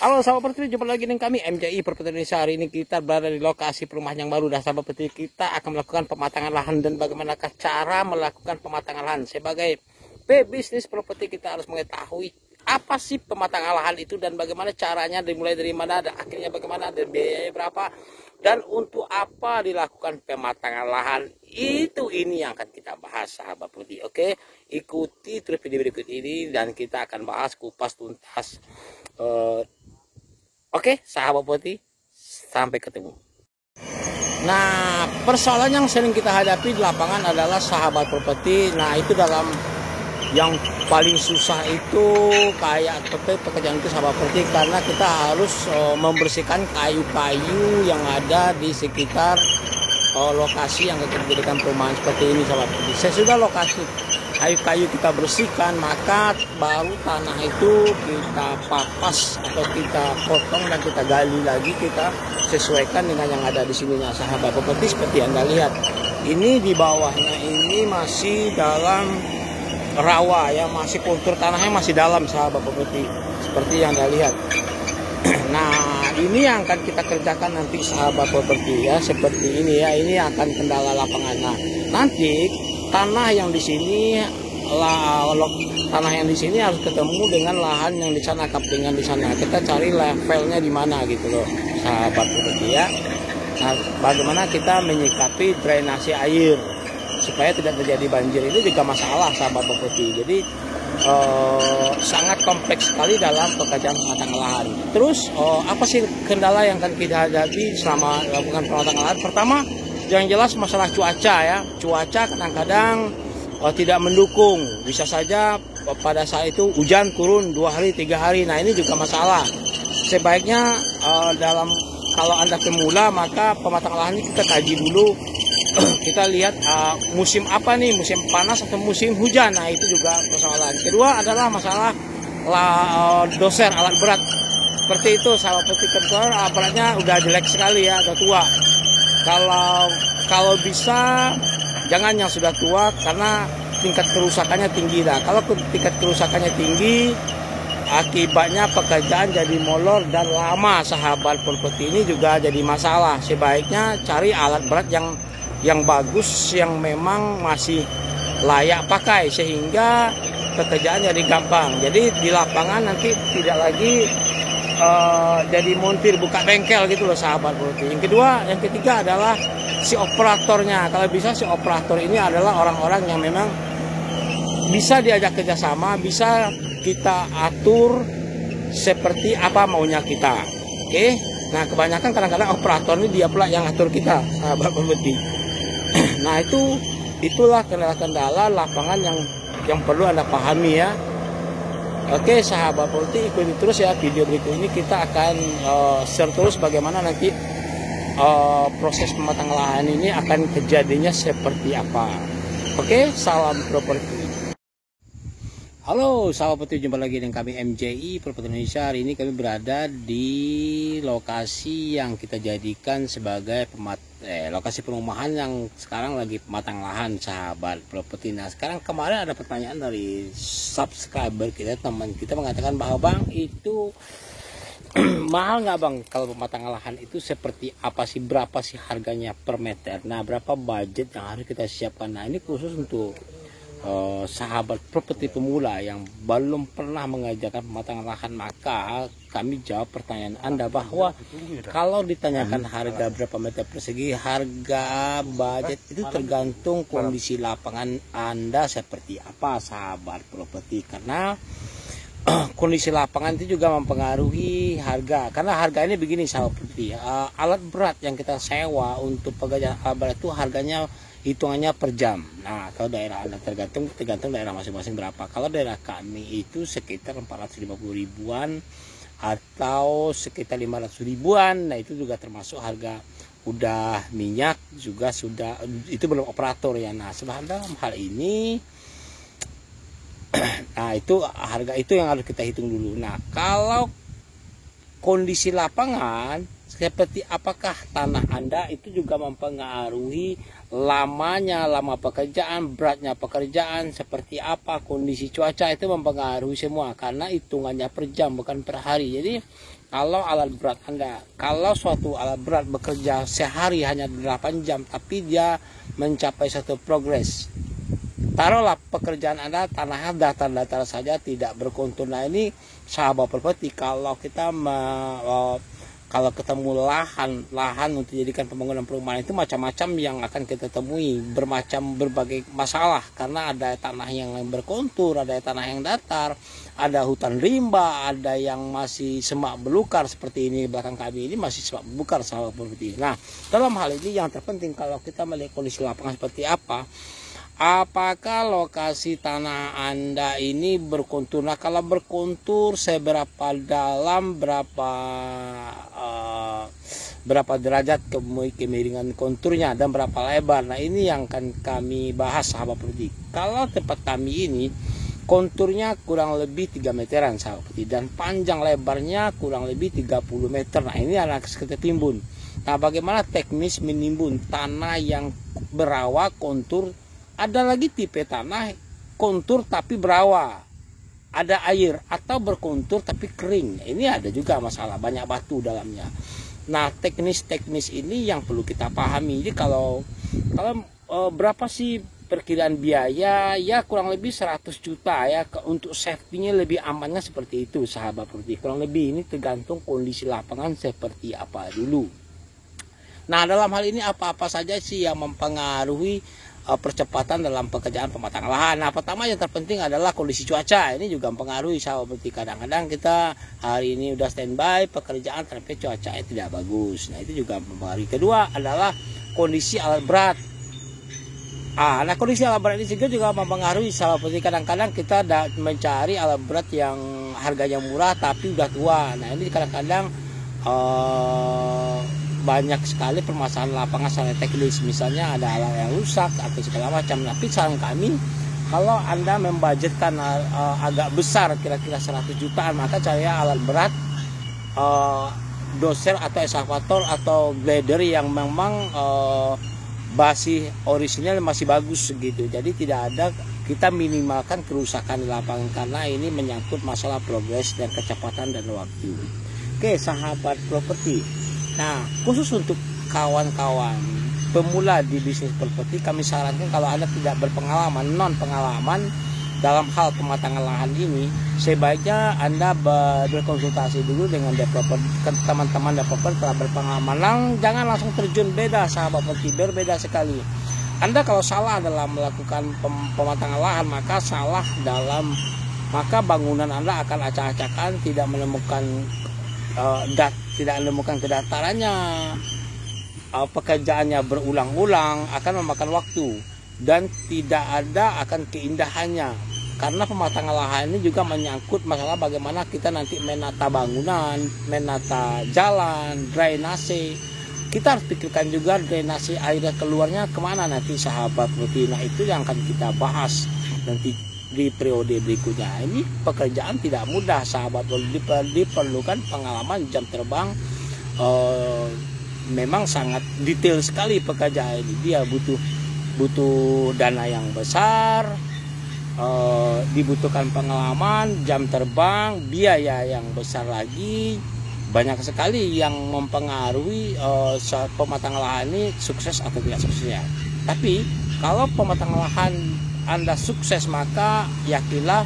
Halo sahabat Pertiwi, jumpa lagi dengan kami MJI Properti Indonesia. Hari ini kita berada di lokasi perumahan yang baru. Dan sahabat Pertiwi, kita akan melakukan pematangan lahan dan bagaimanakah cara melakukan pematangan lahan. Sebagai pebisnis properti kita harus mengetahui apa sih pematangan lahan itu dan bagaimana caranya, dimulai dari mana dan akhirnya bagaimana, dan biayanya berapa, dan untuk apa dilakukan pematangan lahan. Ini yang akan kita bahas sahabat Pertiwi. Oke, ikuti terus video berikut ini dan kita akan bahas kupas tuntas. Oke, sahabat Poti, sampai ketemu. Nah, persoalan yang sering kita hadapi di lapangan adalah sahabat properti. Nah, itu dalam yang paling susah itu kayak pekerjaan itu sahabat properti, karena kita harus membersihkan kayu-kayu yang ada di sekitar lokasi yang kita jadikan perumahan seperti ini sahabat properti. Sesudah lokasi kayu-kayu kita bersihkan, maka baru tanah itu kita papas atau kita potong dan kita gali lagi, kita sesuaikan dengan yang ada di sininya sahabat properti. Seperti Anda lihat, ini di bawahnya ini masih dalam rawa ya, masih kontur tanahnya masih dalam sahabat properti, seperti yang Anda lihat. Nah, ini yang akan kita kerjakan nanti sahabat properti ya, seperti ini ya. Ini akan kendala lapangan. Nah, nanti tanah yang di sini harus ketemu dengan lahan yang di sana, kaplingan di sana. Kita cari levelnya di mana gitu loh sahabat properti ya. Nah, bagaimana kita menyikapi drainasi air supaya tidak terjadi banjir, ini juga masalah sahabat properti. Jadi sangat kompleks sekali dalam pekerjaan pematangan lahan. Terus apa sih kendala yang akan kita hadapi selama melakukan pematangan lahan? Pertama, yang jelas masalah cuaca ya. Cuaca kadang-kadang tidak mendukung. Bisa saja pada saat itu hujan turun 2 hari 3 hari. Nah, ini juga masalah. Sebaiknya kalau Anda pemula, maka pematangan lahan ini kita kaji dulu. Kita lihat musim apa nih, musim panas atau musim hujan. Nah, itu juga persoalan. Kedua adalah masalah doser alat berat. Seperti itu sahabat petik, alat beratnya udah jelek sekali ya, udah tua. Kalau bisa jangan yang sudah tua, karena tingkat kerusakannya tinggi. Nah, kalau tingkat kerusakannya tinggi, akibatnya pekerjaan jadi molor dan lama sahabat properti. Ini juga jadi masalah. Sebaiknya cari alat berat yang bagus, yang memang masih layak pakai, sehingga pekerjaan jadi gampang. Jadi di lapangan nanti tidak lagi jadi montir buka bengkel gitu loh sahabat properti. Yang ketiga adalah si operatornya. Kalau bisa si operator ini adalah orang-orang yang memang bisa diajak kerjasama, bisa kita atur seperti apa maunya kita. Oke. Nah, kebanyakan kadang-kadang operator ini dia pula yang atur kita sahabat properti. Nah, itulah kendala-kendala lapangan yang perlu Anda pahami ya. Oke sahabat properti, ikuti terus ya video berikut ini. Kita akan share terus bagaimana nanti proses pematangan lahan ini akan kejadiannya seperti apa. Oke, salam properti. Halo sahabat properti, jumpa lagi dengan kami MJI Properti Indonesia. Hari ini kami berada di lokasi yang kita jadikan sebagai lokasi perumahan yang sekarang lagi pematang lahan sahabat properti. Nah, sekarang kemarin ada pertanyaan dari subscriber kita, teman kita mengatakan bahwa bang, itu mahal nggak bang kalau pematangan lahan itu, seperti apa sih, berapa sih harganya per meter, nah berapa budget yang harus kita siapkan. Nah, ini khusus untuk sahabat properti pemula yang belum pernah mengajarkan pematangan lahan. Maka kami jawab pertanyaan Anda bahwa kalau ditanyakan harga berapa meter persegi, harga budget itu tergantung kondisi lapangan Anda seperti apa sahabat properti. Karena kondisi lapangan itu juga mempengaruhi harga. Karena harga ini begini sahabat properti, alat berat yang kita sewa untuk pekerjaan alat berat itu harganya hitungannya per jam. Nah, kalau daerah Anda tergantung daerah masing-masing berapa. Kalau daerah kami itu sekitar 450 ribuan atau sekitar 500 ribuan. Nah, itu juga termasuk harga udah minyak, juga sudah, itu belum operator ya. Nah, sebenarnya dalam hal ini nah, itu harga itu yang harus kita hitung dulu. Nah, kalau kondisi lapangan seperti apakah tanah Anda, itu juga mempengaruhi lama pekerjaan, beratnya pekerjaan, seperti apa, kondisi cuaca itu mempengaruhi semua, karena hitungannya per jam bukan per hari. Jadi kalau suatu alat berat bekerja sehari hanya 8 jam, tapi dia mencapai satu progres, taruhlah pekerjaan Anda tanahnya datar-datar saja, tidak berkontur. Nah ini sahabat properti, kalau kita kalau ketemu lahan untuk dijadikan pembangunan perumahan, itu macam-macam yang akan kita temui, berbagai masalah, karena ada tanah yang berkontur, ada tanah yang datar, ada hutan rimba, ada yang masih semak belukar seperti ini. Belakang kami ini masih semak belukar, sahabat properti. Nah dalam hal ini yang terpenting kalau kita melihat kondisi lapangan seperti apa, apakah lokasi tanah Anda ini berkontur? Nah kalau berkontur, seberapa dalam, berapa derajat kemiringan konturnya, dan berapa lebar. Nah ini yang akan kami bahas, sahabat properti. Kalau tempat kami ini konturnya kurang lebih 3 meteran, sahabat properti, dan panjang lebarnya kurang lebih 30 meter. Nah ini anak kita timbun. Nah bagaimana teknis menimbun tanah yang berawa kontur? Ada lagi tipe tanah kontur tapi berawa, ada air, atau berkontur tapi kering. Ini ada juga masalah, banyak batu dalamnya. Nah teknis-teknis ini yang perlu kita pahami. Jadi kalau berapa sih perkiraan biaya? Ya kurang lebih 100 juta ya, untuk safety-nya lebih amannya seperti itu, sahabat properti. Kurang lebih ini tergantung kondisi lapangan seperti apa dulu. Nah dalam hal ini apa-apa saja sih yang mempengaruhi percepatan dalam pekerjaan pematangan lahan? Nah pertama yang terpenting adalah kondisi cuaca. Ini juga mempengaruhi, sahabat properti. Kadang-kadang kita hari ini udah standby pekerjaan tapi cuacanya tidak bagus. Nah itu juga mempengaruhi. Kedua adalah kondisi alat berat. Nah kondisi alat berat ini juga mempengaruhi, sahabat properti. Kadang-kadang kita mencari alat berat yang harganya murah tapi udah tua. Nah ini kadang-kadang banyak sekali permasalahan lapangan secara teknis, misalnya ada alat yang rusak atau segala macam. Tapi saran kami, kalau Anda membudgetkan agak besar, kira-kira 100 jutaan, maka cari alat berat, doser atau eskavator atau grader yang memang basi orisinal masih bagus gitu. Jadi tidak ada, kita minimalkan kerusakan di lapangan, karena ini menyangkut masalah progres dan kecepatan dan waktu. Oke sahabat properti. Nah khusus untuk kawan-kawan pemula di bisnis properti, kami sarankan kalau Anda tidak berpengalaman, non pengalaman dalam hal pematangan lahan ini, sebaiknya Anda berkonsultasi dulu dengan developer, teman-teman developer telah berpengalaman. Jangan langsung terjun, beda sahabat properti, berbeda sekali. Anda kalau salah dalam melakukan pematangan lahan, maka bangunan Anda akan acak-acakan, tidak menemukan kedatarannya, pekerjaannya berulang-ulang, akan memakan waktu, dan tidak ada akan keindahannya. Karena pematangan lahan ini juga menyangkut masalah bagaimana kita nanti menata bangunan, menata jalan, drainase. Kita harus pikirkan juga drainase airnya keluarnya kemana nanti, sahabat properti. Nah itu yang akan kita bahas nanti di periode berikutnya. Ini pekerjaan tidak mudah, sahabat, diperlukan pengalaman, jam terbang, memang sangat detail sekali pekerjaan ini. Dia butuh dana yang besar, dibutuhkan pengalaman, jam terbang, biaya yang besar lagi. Banyak sekali yang mempengaruhi pematangan lahan ini sukses atau tidak suksesnya. Tapi kalau pematangan lahan Anda sukses, maka yakinlah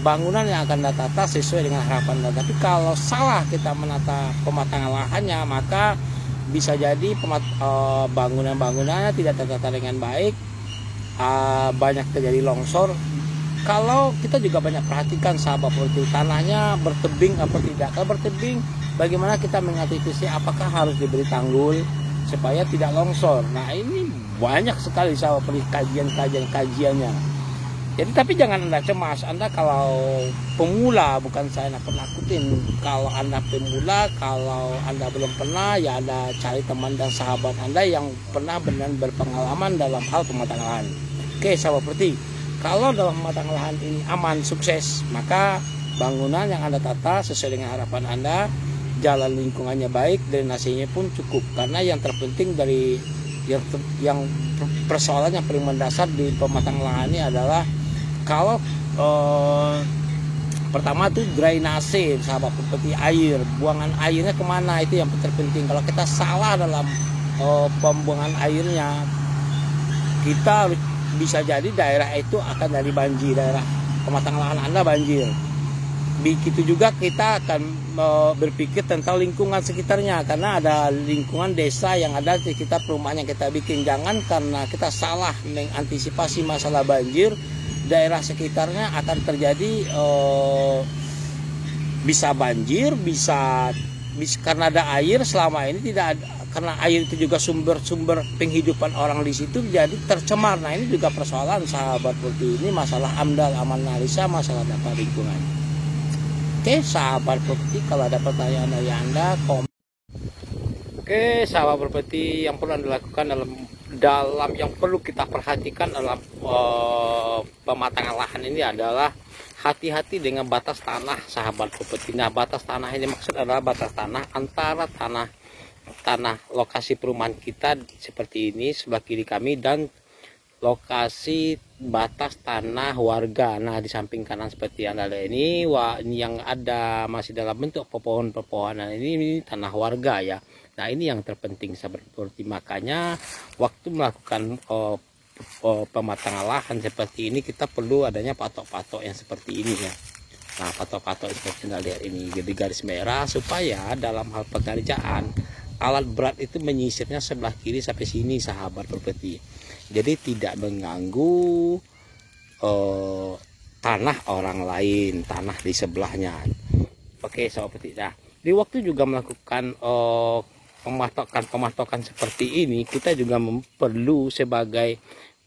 bangunan yang akan Anda tata sesuai dengan harapan Anda. Tapi kalau salah kita menata pematangan lahannya, maka bisa jadi bangunan-bangunannya tidak tertata dengan baik, banyak terjadi longsor. Kalau kita juga banyak perhatikan, sahabat properti, tanahnya bertebing atau tidak. Kalau bertebing, bagaimana kita mengantisipasi, apakah harus diberi tanggul supaya tidak longsor. Nah ini banyak sekali, sahabat properti, kajiannya. Jadi tapi jangan Anda cemas. Anda kalau pemula, bukan saya nakutin, kalau Anda pemula, kalau Anda belum pernah, ya Anda cari teman dan sahabat Anda yang pernah benar berpengalaman dalam hal pematangan lahan. Oke sahabat properti, kalau dalam pematangan lahan ini aman, sukses, maka bangunan yang Anda tata sesuai dengan harapan Anda, jalan lingkungannya baik, drainasenya pun cukup. Karena yang terpenting dari yang persoalan yang paling mendasar di pematang lahan ini adalah kalau pertama tuh drainase, sahabat, seperti air, buangan airnya kemana, itu yang terpenting. Kalau kita salah dalam pembuangan airnya, kita bisa jadi daerah itu akan jadi banjir, daerah pematang lahan Anda banjir. Begitu juga kita akan berpikir tentang lingkungan sekitarnya, karena ada lingkungan desa yang ada di sekitar perumahan yang kita bikin. Jangan karena kita salah mengantisipasi masalah banjir, daerah sekitarnya akan terjadi bisa banjir, bisa karena ada air selama ini tidak ada, karena air itu juga sumber penghidupan orang di situ, jadi tercemar. Nah ini juga persoalan, sahabat properti, ini masalah AMDAL, amanah desa, masalah data lingkungan. Oke sahabat properti, kalau ada pertanyaan dari Anda, komen. Oke sahabat properti, yang perlu Anda lakukan dalam yang perlu kita perhatikan dalam pematangan lahan ini adalah hati-hati dengan batas tanah, sahabat properti. Nah batas tanah ini maksud adalah batas tanah antara tanah lokasi perumahan kita seperti ini sebelah kiri kami, dan lokasi batas tanah warga. Nah di samping kanan seperti yang ada ini, yang ada masih dalam bentuk pepohonan ini tanah warga ya. Nah ini yang terpenting, sahabat properti. Makanya waktu melakukan pematangan lahan seperti ini, kita perlu adanya patok-patok yang seperti ini ya. Nah patok-patok seperti Anda lihat ini jadi garis merah, supaya dalam hal pengerjaan alat berat itu menyisirnya sebelah kiri sampai sini, sahabat properti. Jadi tidak mengganggu tanah orang lain, tanah di sebelahnya. Oke sahabat properti. Nah di waktu juga melakukan pematokan seperti ini, kita juga perlu sebagai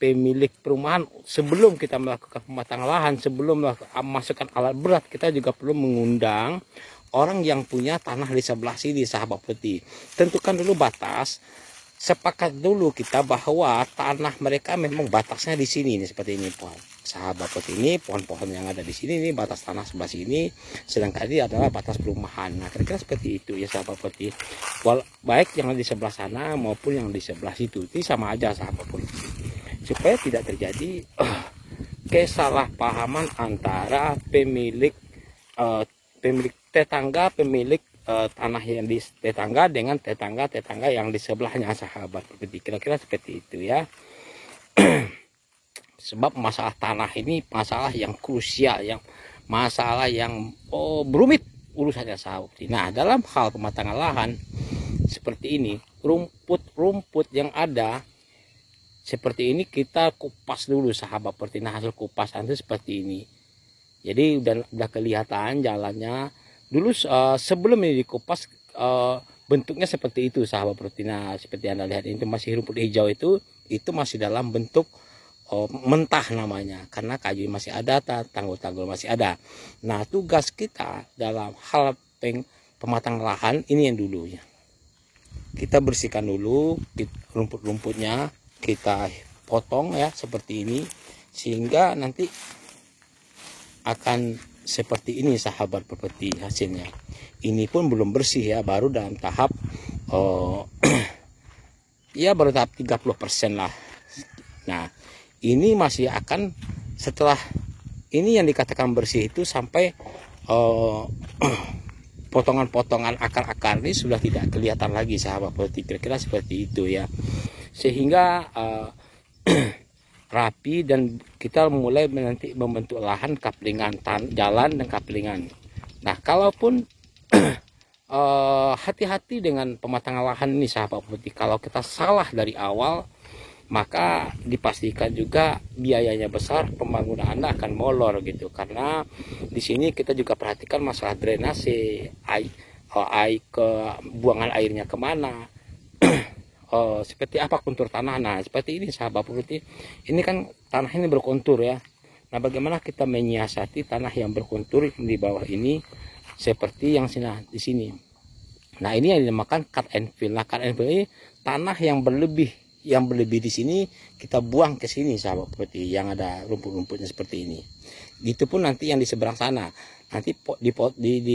pemilik perumahan, sebelum kita melakukan pematangan lahan, sebelum memasukkan alat berat, kita juga perlu mengundang orang yang punya tanah di sebelah sini, sahabat properti. Tentukan dulu batas, sepakat dulu kita bahwa tanah mereka memang batasnya di sini, seperti ini sahabat properti. Ini pohon-pohon yang ada di sini, ini batas tanah sebelah sini, sedangkan ini adalah batas perumahan. Nah kira-kira seperti itu ya sahabat properti. Baik yang di sebelah sana maupun yang di sebelah situ, ini sama aja sahabat properti, supaya tidak terjadi kesalahpahaman antara pemilik tetangga, pemilik tanah yang di tetangga dengan tetangga yang di sebelahnya, sahabat properti. Kira-kira seperti itu ya. Sebab masalah tanah ini masalah yang krusial, masalah yang berumit urusannya, sahabat. Nah dalam hal pematangan lahan seperti ini, rumput yang ada seperti ini kita kupas dulu, sahabat properti. Nah hasil kupasan itu seperti ini. Jadi udah kelihatan jalannya. Dulu sebelum ini dikupas bentuknya seperti itu, sahabat properti. Nah seperti Anda lihat ini masih rumput hijau, itu masih dalam bentuk mentah namanya, karena kayu masih ada, tanggul-tanggul masih ada. Nah tugas kita dalam hal pematang lahan ini yang dulunya kita bersihkan dulu rumput-rumputnya, kita potong ya seperti ini, sehingga nanti akan seperti ini, sahabat properti hasilnya. Ini pun belum bersih ya, baru dalam tahap ya baru tahap 30% lah. Nah ini masih akan, setelah ini yang dikatakan bersih itu sampai potongan-potongan akar-akar ini sudah tidak kelihatan lagi, sahabat properti. Kira-kira seperti itu ya, sehingga rapi, dan kita mulai nanti membentuk lahan, kaplingan, jalan dan kaplingan. Nah kalaupun hati-hati dengan pematangan lahan ini, sahabat properti. Kalau kita salah dari awal, maka dipastikan juga biayanya besar, pembangunan Anda akan molor gitu. Karena di sini kita juga perhatikan masalah drainase, buangan airnya kemana, seperti apa kontur tanah. Nah seperti ini, sahabat properti. Ini kan tanah ini berkontur ya. Nah bagaimana kita menyiasati tanah yang berkontur di bawah ini, seperti yang di sini. Nah ini yang dinamakan cut and fill. Nah cut and fill ini tanah yang berlebih di sini kita buang ke sini, sahabat properti, yang ada rumput-rumputnya seperti ini. Gitu pun nanti yang di seberang sana, nanti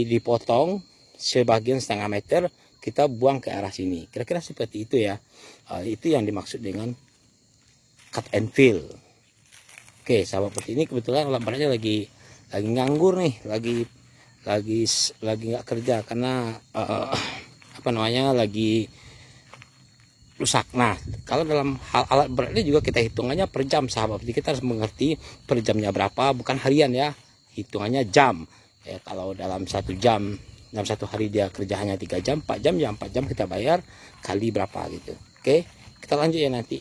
dipotong sebagian setengah meter, kita buang ke arah sini. Kira-kira seperti itu ya. Itu yang dimaksud dengan cut and fill. Oke, sahabat seperti ini kebetulan alat beratnya lagi nganggur nih, lagi nggak kerja karena apa namanya, lagi rusak. Nah, kalau dalam hal alat berat ini juga kita hitungannya per jam, sahabat. Jadi kita harus mengerti per jamnya berapa, bukan harian ya, hitungannya jam. Ya, kalau dalam 1 jam, dalam 1 hari dia kerja hanya 3 jam, 4 jam, ya 4 jam kita bayar kali berapa gitu. Oke, kita lanjut ya nanti.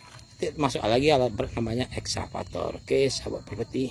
Masuk lagi alat berat namanya ekskavator. Oke, sahabat properti.